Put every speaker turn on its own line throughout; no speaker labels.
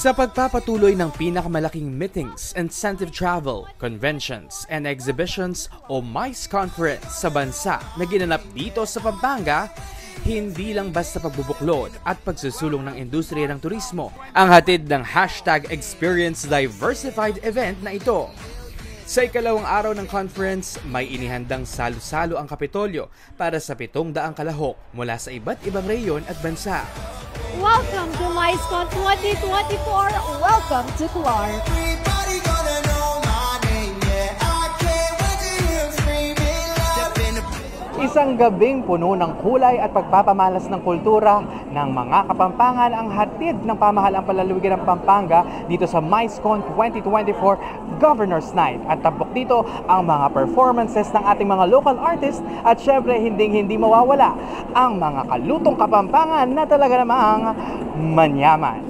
Sa pagpapatuloy ng pinakamalaking meetings, incentive travel, conventions, and exhibitions o MICE Conference sa bansa na ginanap dito sa Pampanga, hindi lang basta pagbubuklod at pagsusulong ng industriya ng turismo ang hatid ng #ExperienceDiversified event na ito. Sa ikalawang araw ng conference, may inihandang salo-salo ang Kapitolyo para sa 700 kalahok mula sa iba't ibang rehiyon at bansa.
Welcome to MICECon 2024! Welcome to Clark!
Isang gabing puno ng kulay at pagpapamalas ng kultura ng mga Kapampangan ang hatid ng pamahalaang palalawigan ng Pampanga dito sa MICECon 2024 Governor's Night. At tampok dito ang mga performances ng ating mga local artists at syempre hindi mawawala ang mga kalutong Kapampangan na talaga namang manyaman.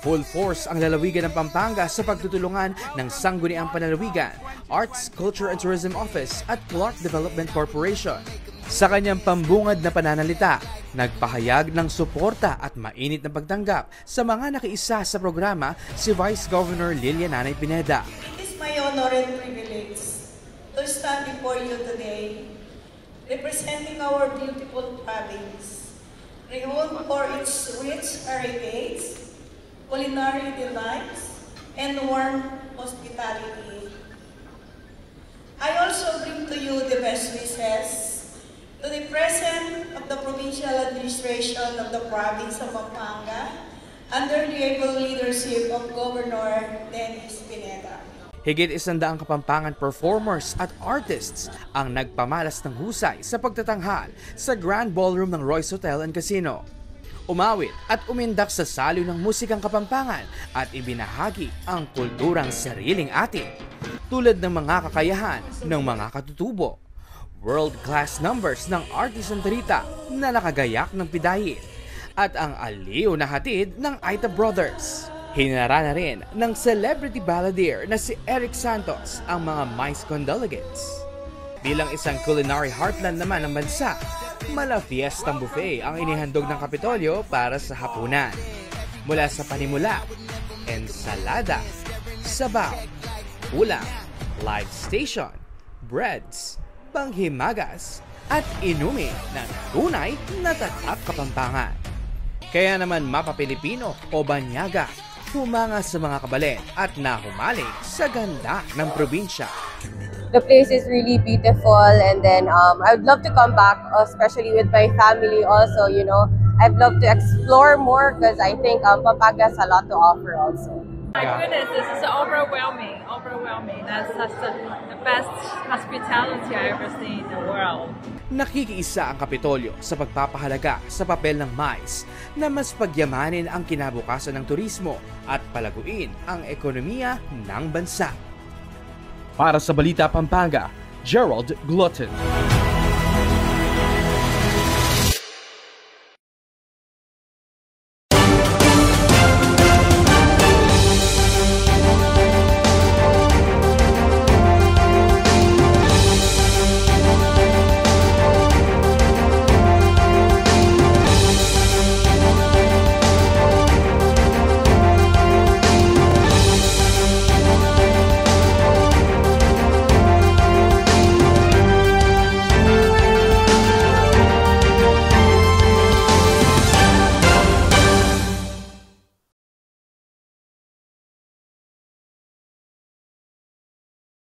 Full force ang lalawigan ng Pampanga sa pagtutulungan ng Sangguniang Panlalawigan, Arts, Culture and Tourism Office at Clark Development Corporation. Sa kanyang pambungad na pananalita, nagpahayag ng suporta at mainit na pagtanggap sa mga nakiisa sa programa si Vice Governor Lilia Nanay Pineda.
It is my honor and privilege to stand before you today, representing our beautiful province, renowned for its rich heritage, culinary delights, and warm hospitality. I also bring to you the best wishes to the President of the Provincial Administration of the Province of Pampanga under the able leadership of Governor Dennis Pineda.
Higit 100 Kapampangan performers at artists ang nagpamalas ng husay sa pagtatanghal sa Grand Ballroom ng Royce Hotel and Casino. Umawit at umindak sa saloy ng musikang Kapampangan at ibinahagi ang kulturang sariling atin tulad ng mga kakayahan ng mga katutubo, world-class numbers ng artisan Tarita na nakagayak ng pidayin at ang aliw na hatid ng Aita Brothers. Hinara na rin ng celebrity balladeer na si Eric Santos ang mga MICECon delegates. Bilang isang culinary heartland naman ng bansa, mala fiestang buffet ang inihandog ng Kapitolyo para sa hapunan. Mula sa panimula, ensalada, sabaw, ulam, live station, breads, panghimagas, at inumin ng tunay na tatak Kapampangan. Kaya naman mapa Pilipino o banyaga, humanga sa mga kabalen at nahumaling sa ganda ng probinsya.
The place is really beautiful, and then I would love to come back, especially with my family also, you know. I'd love to explore more because I think Pampanga has a lot to offer also.
My goodness, this is overwhelming. That's the best hospitality I ever seen in the world.
Nakikiisa ang Kapitolyo sa pagpapahalaga sa papel ng MICE na mas pagyamanin ang kinabukasan ng turismo at palaguin ang ekonomiya ng bansa. Para sa Balita Pampanga, Gerald Glutton.